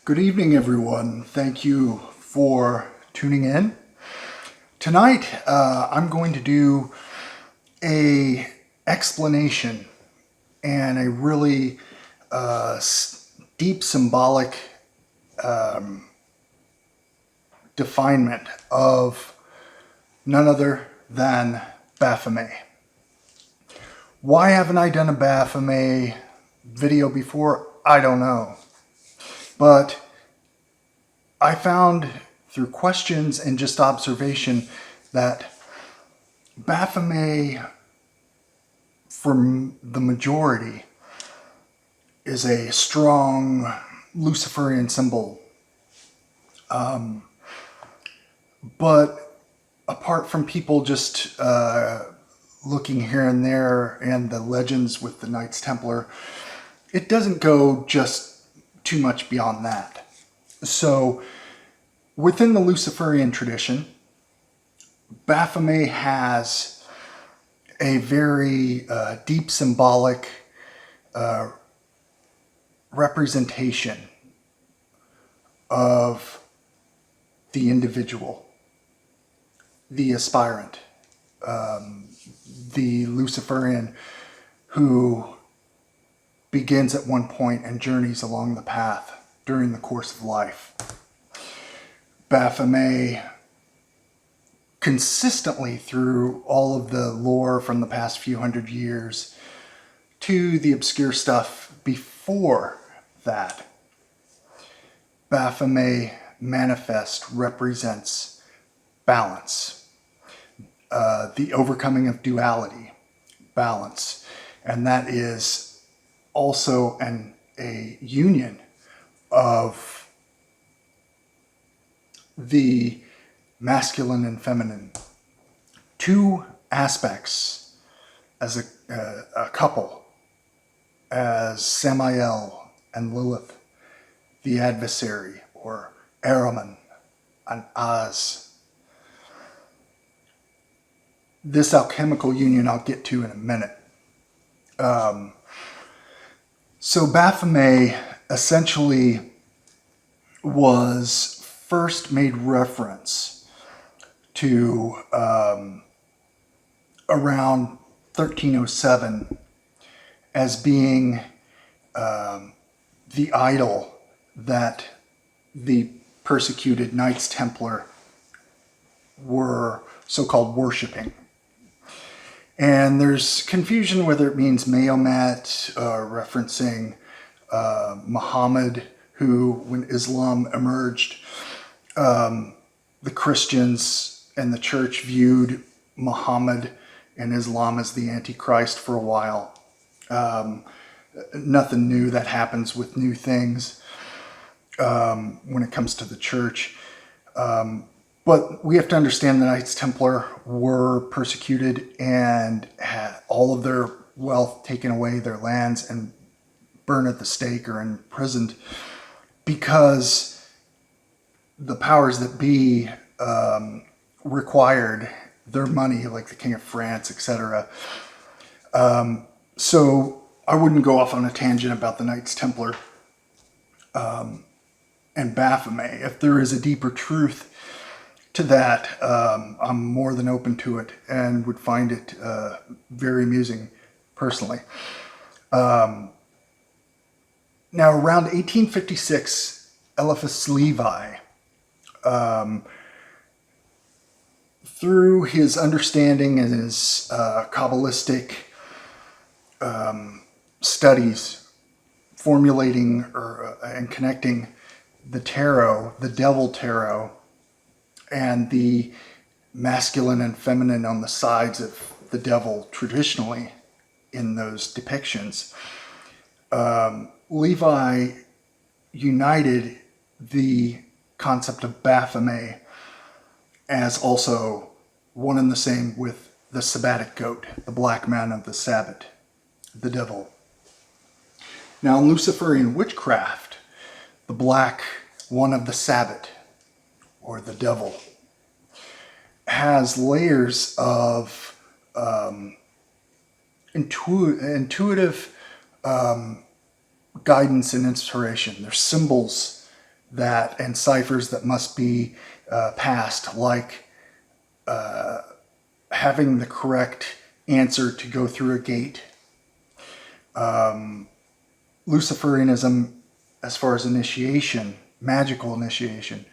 Good evening, everyone. Thank you for tuning in. Tonight, I'm going to do a explanation and a really deep symbolic definement of none other than Baphomet. Why haven't I done a Baphomet video before? I don't know. But I found through questions and just observation that Baphomet, for the majority, is a strong Luciferian symbol. But apart from people just looking here and there and the legends with the Knights Templar, it doesn't go just too much beyond that. So within the Luciferian tradition, Baphomet has a very deep symbolic representation of the individual, the aspirant, the Luciferian who begins at one point and journeys along the path during the course of life. Baphomet consistently through all of the lore from the past few hundred years to the obscure stuff before that, Baphomet manifest represents balance, the overcoming of duality, balance, and that is also a union of the masculine and feminine, two aspects as a couple, as Samael and Lilith, the adversary, or Ahriman and Az. This alchemical union I'll get to in a minute. So Baphomet essentially was first made reference to around 1307 as being the idol that the persecuted Knights Templar were so-called worshipping. And there's confusion whether it means Mahomet, referencing Muhammad, who, when Islam emerged, the Christians and the church viewed Muhammad and Islam as the Antichrist for a while. Nothing new that happens with new things when it comes to the church. But we have to understand the Knights Templar were persecuted and had all of their wealth taken away, their lands, and burned at the stake or imprisoned because the powers that be required their money, like the King of France, etc. So I wouldn't go off on a tangent about the Knights Templar and Baphomet. If there is a deeper truth to that, I'm more than open to it and would find it very amusing personally. Now, around 1856, Eliphas Levi, through his understanding and his Kabbalistic studies, formulating and connecting the tarot, the devil tarot, and the masculine and feminine on the sides of the devil traditionally in those depictions, Levi united the concept of Baphomet as also one and the same with the Sabbatic Goat, the black man of the Sabbath, the devil. Now, in Luciferian witchcraft, the black one of the Sabbath, or the devil, has layers of intuitive guidance and inspiration. There's symbols that, and ciphers that must be passed, like having the correct answer to go through a gate. Luciferianism, as far as initiation, magical initiation,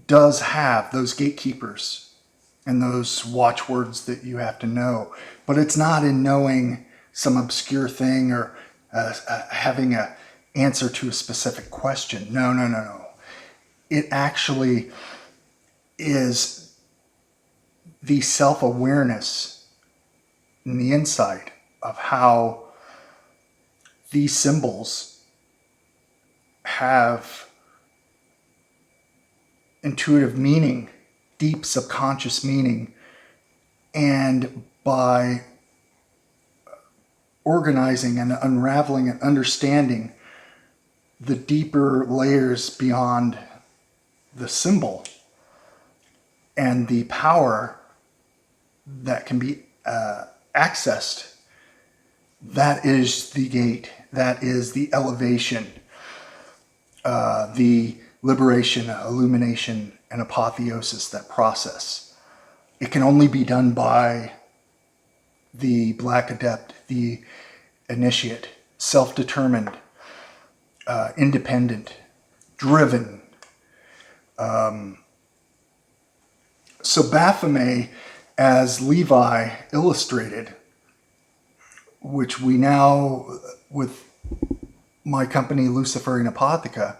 does have those gatekeepers and those watchwords that you have to know. But it's not in knowing some obscure thing or having an answer to a specific question. No, no, no, no. It actually is the self-awareness and the insight of how these symbols have intuitive meaning, deep subconscious meaning, and by organizing and unraveling and understanding the deeper layers beyond the symbol and the power that can be accessed, that is the gate, that is the elevation, the liberation, illumination, and apotheosis, that process. It can only be done by the Black Adept, the initiate, self-determined, independent, driven. So Baphomet, as Levi illustrated, which we now, with my company Luciferian Apotheca,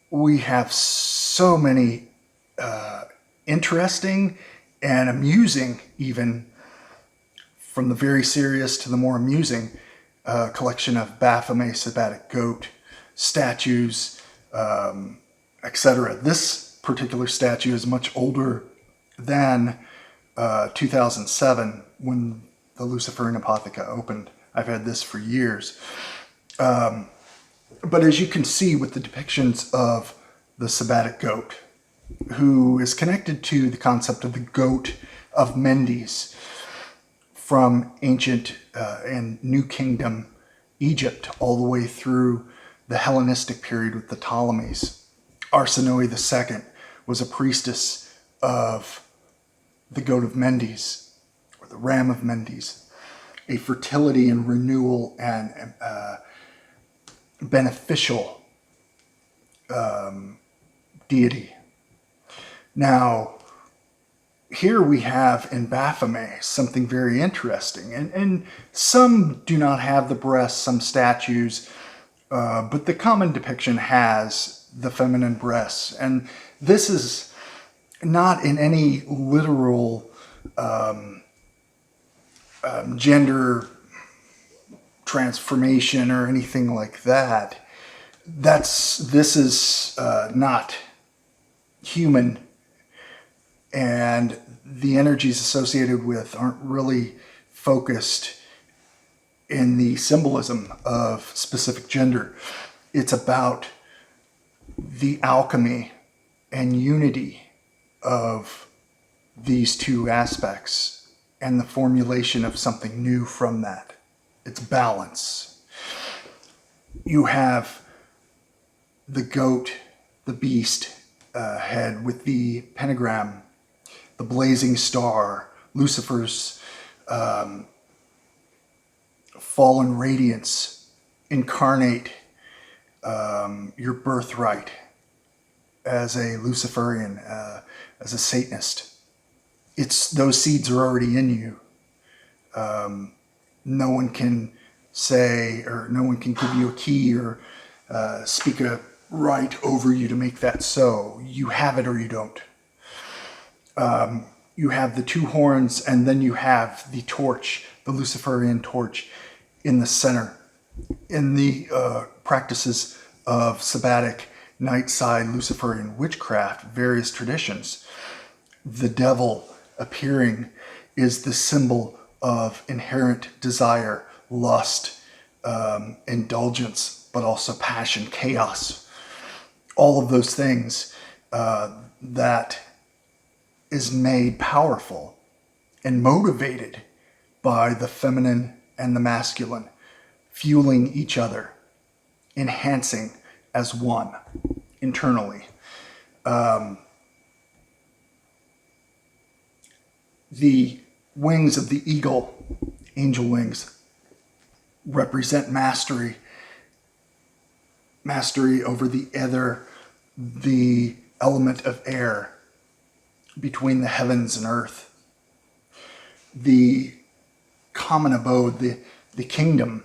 we have so many interesting and amusing, even from the very serious to the more amusing, collection of Baphomet, Sabbatic Goat, statues, etc. This particular statue is much older than 2007, when the Luciferian Apotheca opened. I've had this for years. But as you can see with the depictions of the Sabbatic Goat, who is connected to the concept of the goat of Mendes from ancient and New Kingdom Egypt all the way through the Hellenistic period with the Ptolemies. Arsinoe II was a priestess of the goat of Mendes, or the ram of Mendes, a fertility and renewal and beneficial deity. Now, here we have in Baphomet something very interesting, and some do not have the breasts, some statues, but the common depiction has the feminine breasts, and this is not in any literal gender transformation or anything like that. This is not human, and the energies associated with aren't really focused in the symbolism of specific gender. It's about the alchemy and unity of these two aspects and the formulation of something new from that. It's balance. You have the goat, the beast head with the pentagram, the blazing star, Lucifer's fallen radiance, incarnate your birthright as a Luciferian, as a Satanist. Those seeds are already in you. No one can say, or no one can give you a key or speak a right over you to make that so. You have it or you don't. You have the two horns, and then you have the torch, the Luciferian torch, in the center. In the practices of Sabbatic, night side Luciferian witchcraft, various traditions, the devil appearing is the symbol of inherent desire, lust, indulgence, but also passion, chaos. All of those things that is made powerful and motivated by the feminine and the masculine, fueling each other, enhancing, as one internally. The wings of the eagle, angel wings, represent mastery over the ether, the element of air between the heavens and earth. The common abode, the kingdom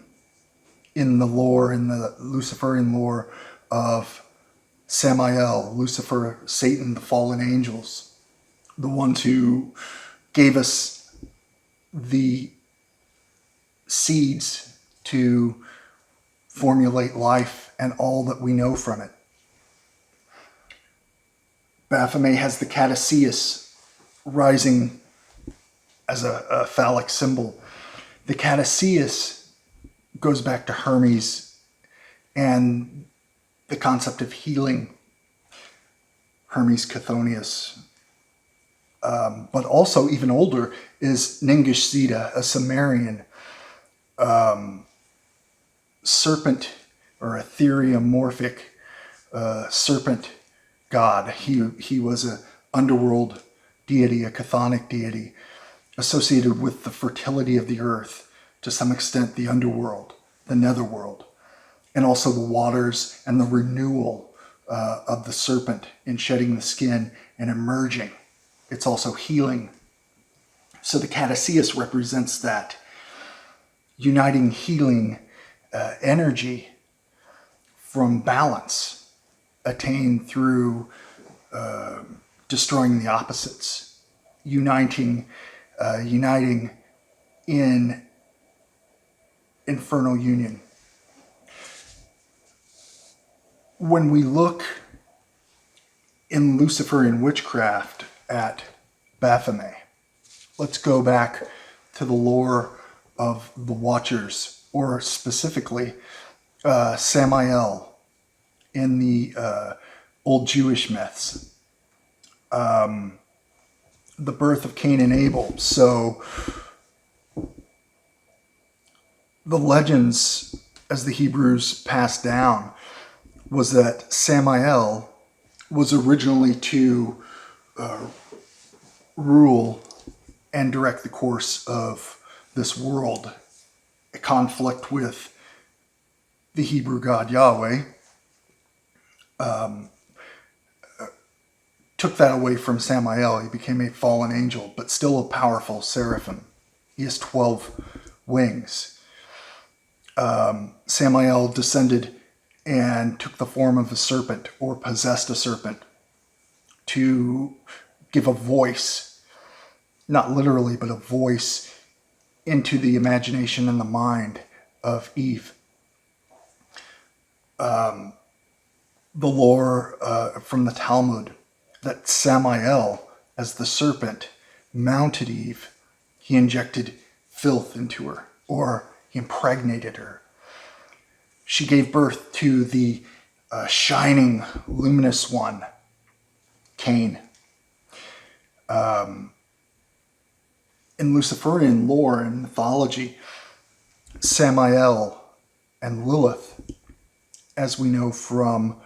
in the lore, in the Luciferian lore of Samael, Lucifer, Satan, the fallen angels, the ones who gave us the seeds to formulate life and all that we know from it. Baphomet has the caduceus rising as a phallic symbol. The caduceus goes back to Hermes and the concept of healing, Hermes Chthonius. But also, even older, is Ningishzida, a Sumerian serpent, or a theriomorphic serpent god. He was an underworld deity, a chthonic deity, associated with the fertility of the earth, to some extent the underworld, the netherworld, and also the waters and the renewal of the serpent in shedding the skin and emerging. It's also healing. So the caduceus represents that uniting, healing energy from balance attained through destroying the opposites, uniting in Infernal Union. When we look in Luciferian witchcraft at Baphomet, let's go back to the lore of the Watchers, or specifically Samael in the old Jewish myths. The birth of Cain and Abel. So the legends, as the Hebrews passed down, was that Samael was originally to rule and direct the course of this world. A conflict with the Hebrew God Yahweh took that away from Samael. He became a fallen angel, but still a powerful seraphim. He has 12 wings. Samael descended and took the form of a serpent, or possessed a serpent, to give a voice, not literally, but a voice into the imagination and the mind of Eve. The lore from the Talmud, that Samael, as the serpent, mounted Eve. He injected filth into her, or he impregnated her. She gave birth to the shining, luminous one, Cain. In Luciferian lore and mythology, Samael and Lilith, as we know from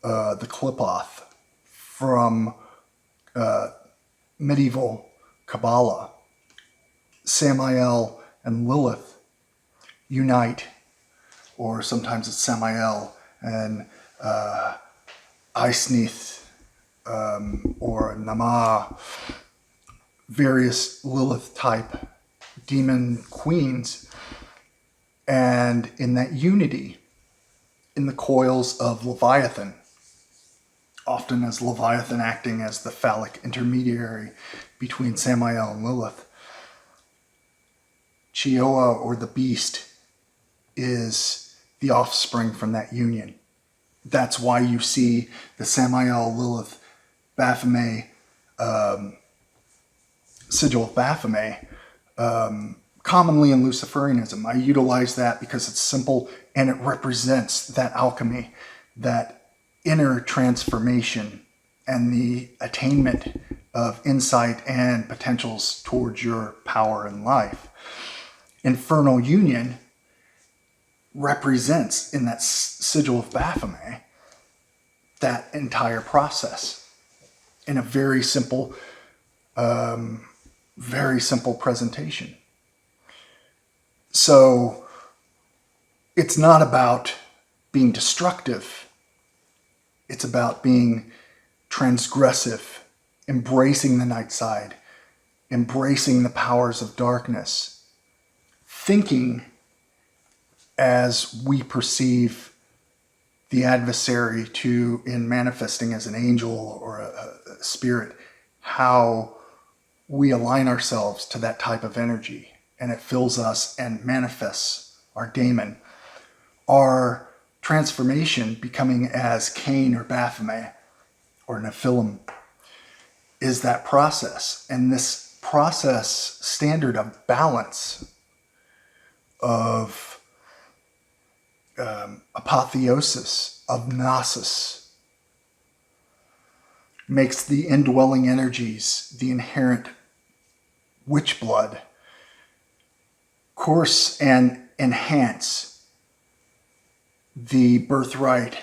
the Qliphoth, from medieval Kabbalah, Samael and Lilith unite, or sometimes it's Samael and Isneath or Nama, various Lilith-type demon queens. And in that unity, in the coils of Leviathan, often as Leviathan acting as the phallic intermediary between Samael and Lilith, Chioa, or the beast, is the offspring from that union. That's why you see the Samael, Lilith, Baphomet, sigil of Baphomet, commonly in Luciferianism. I utilize that because it's simple and it represents that alchemy, that inner transformation, and the attainment of insight and potentials towards your power in life. Infernal Union represents, in that sigil of Baphomet, that entire process in a very simple presentation. So it's not about being destructive. It's about being transgressive, embracing the night side, embracing the powers of darkness, thinking as we perceive the adversary to, in manifesting as an angel or a spirit, how we align ourselves to that type of energy, and it fills us and manifests our daemon. Our transformation, becoming as Cain or Baphomet or Nephilim, is that process. And this process standard of balance, of apotheosis, of gnosis, makes the indwelling energies, the inherent witch blood, course and enhance the birthright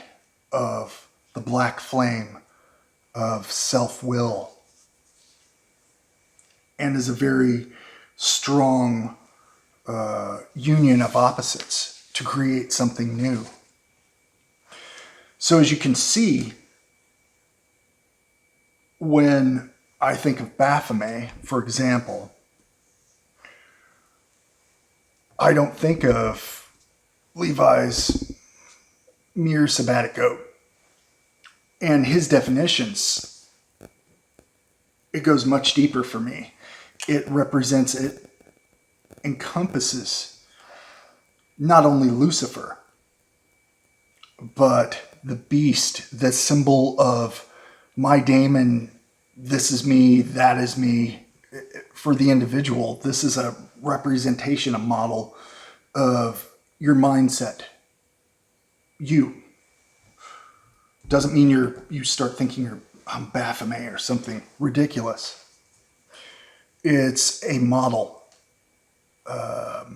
of the black flame of self-will, and is a very strong union of opposites to create something new. So as you can see, when I think of Baphomet, for example, I don't think of Levi's mere Sabbatic Goat and his definitions. It goes much deeper for me. It represents, it encompasses not only Lucifer, but the beast, the symbol of my daemon. This is me, that is me. For the individual, this is a representation, a model of your mindset. You. Doesn't mean you start thinking I'm Baphomet or something ridiculous. It's a model, a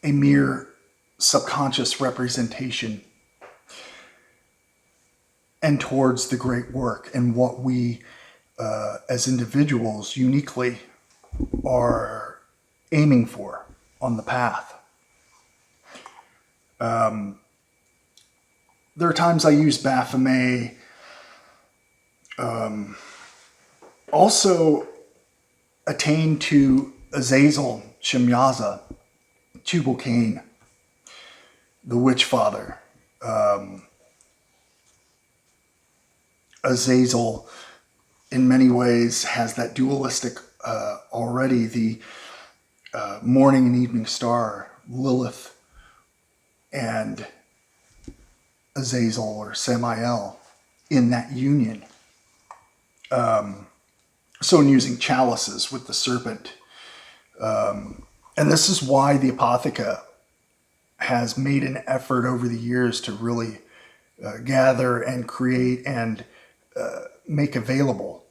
mere subconscious representation, and towards the great work and what we as individuals uniquely are aiming for on the path. There are times I use Baphomet also attain to Azazel, Shemyaza, Tubal-Cain, the witch father. Azazel, in many ways, has that dualistic already, the morning and evening star, Lilith, and Azazel or Samael in that union. So in using chalices with the serpent. And this is why the Apotheca has made an effort over the years to really gather and create and make available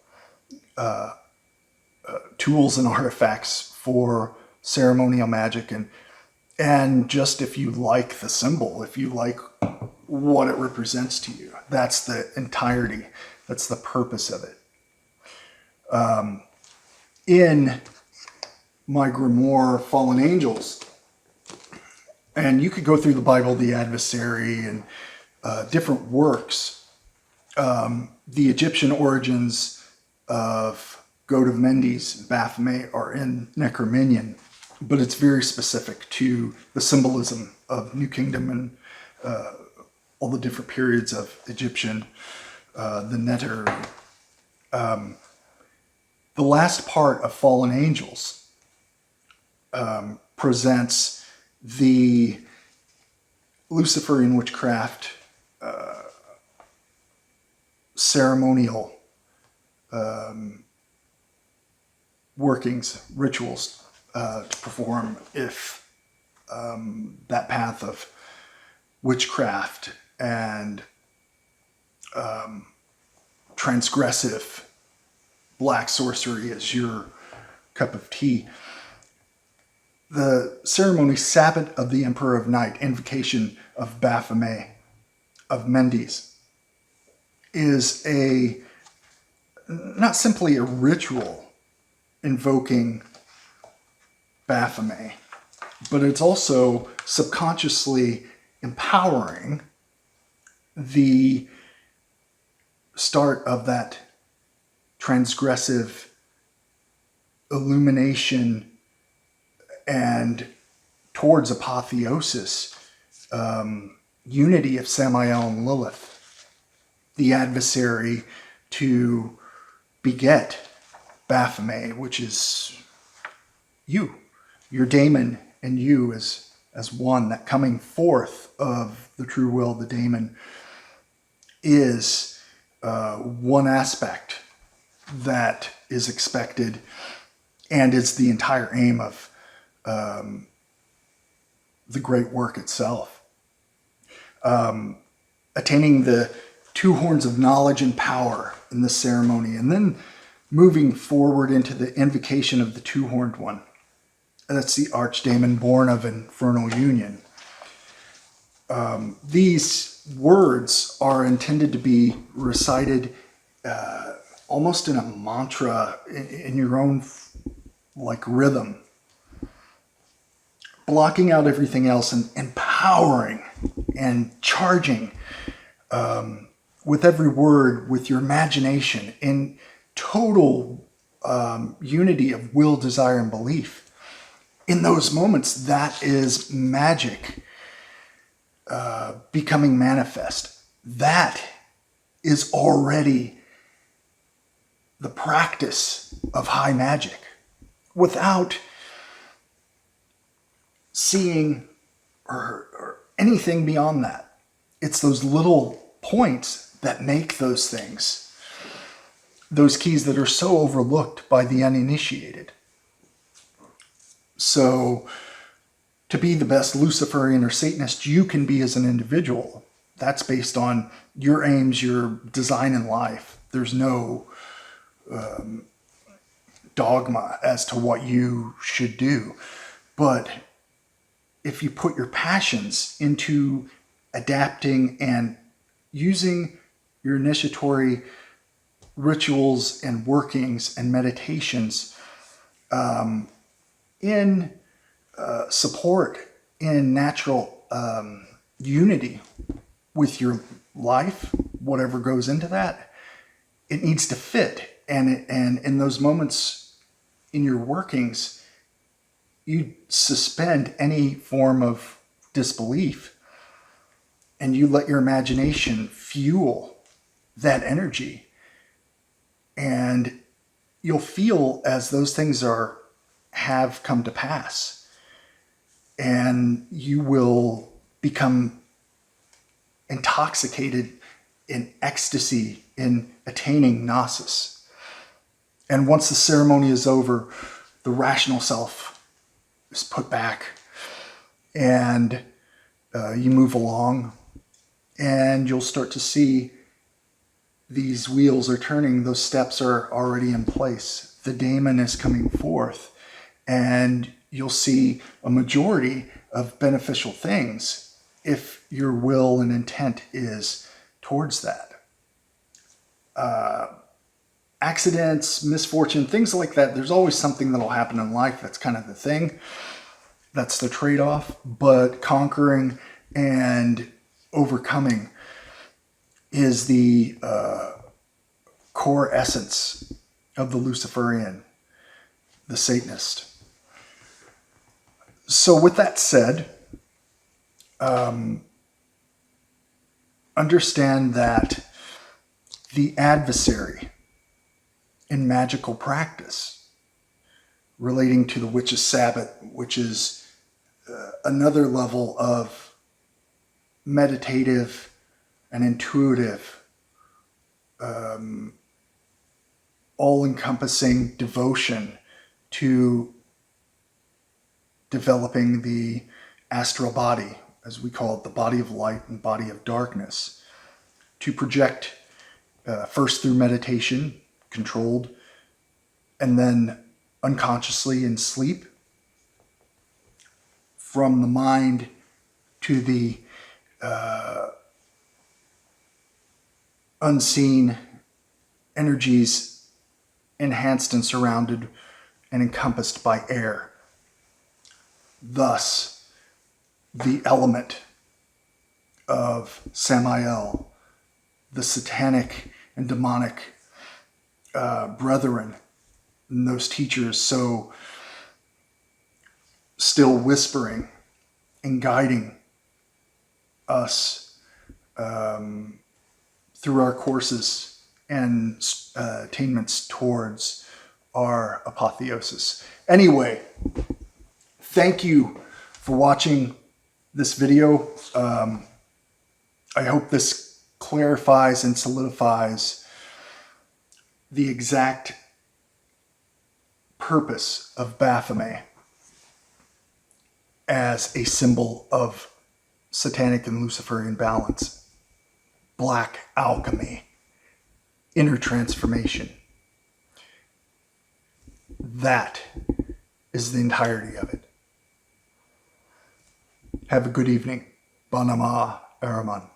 tools and artifacts for ceremonial magic, and just if you like the symbol, if you like what it represents to you, that's the entirety, that's the purpose of it. In my grimoire, Fallen Angels, and you could go through the Bible, the adversary, and different works. The Egyptian origins of Goat of Mendes, Baphomet, are in Necrominion, but it's very specific to the symbolism of New Kingdom and all the different periods of Egyptian, the Neter. The last part of Fallen Angels presents the Luciferian witchcraft ceremonial workings, rituals to perform if that path of witchcraft and transgressive black sorcery is your cup of tea. The ceremony Sabbath of the Emperor of Night, invocation of Baphomet, of Mendes, is not simply a ritual invoking Baphomet, but it's also subconsciously empowering the start of that transgressive illumination and towards apotheosis, unity of Samael and Lilith, the adversary to beget Baphomet, which is you, your daemon, and you as one. That coming forth of the true will, the daemon, is one aspect that is expected and is the entire aim of the great work itself. Attaining the two horns of knowledge and power in the ceremony, and then moving forward into the invocation of the two-horned one. That's the archdaemon born of Infernal Union. These words are intended to be recited almost in a mantra, in your own like rhythm, blocking out everything else and empowering and charging with every word, with your imagination, in total unity of will, desire, and belief. In those moments, that is magic becoming manifest. That is already the practice of high magic without seeing or anything beyond that. It's those little points that make those things, those keys that are so overlooked by the uninitiated. So to be the best Luciferian or Satanist you can be as an individual, that's based on your aims, your design in life. There's no dogma as to what you should do. But if you put your passions into adapting and using your initiatory rituals and workings and meditations in support, in natural unity with your life, whatever goes into that, it needs to fit. And in those moments in your workings, you suspend any form of disbelief and you let your imagination fuel that energy. And you'll feel as those things have come to pass. And you will become intoxicated in ecstasy, in attaining gnosis. And once the ceremony is over, the rational self is put back and you move along and you'll start to see these wheels are turning. Those steps are already in place. The daemon is coming forth and you'll see a majority of beneficial things if your will and intent is towards that. Accidents, misfortune, things like that. There's always something that'll happen in life. That's kind of the thing. That's the trade-off. But conquering and overcoming is the core essence of the Luciferian, the Satanist. So with that said, understand that the adversary in magical practice relating to the witch's Sabbath, which is another level of meditative and intuitive, all-encompassing devotion to developing the astral body, as we call it, the body of light and body of darkness, to project first through meditation, controlled, and then unconsciously in sleep, from the mind to the unseen energies enhanced and surrounded and encompassed by air. Thus, the element of Samael, the satanic and demonic brethren, and those teachers so still whispering and guiding us through our courses and attainments towards our apotheosis. Anyway, thank you for watching this video. I hope this clarifies and solidifies the exact purpose of Baphomet as a symbol of satanic and Luciferian balance, black alchemy, inner transformation. That is the entirety of it. Have a good evening. Banama Araman.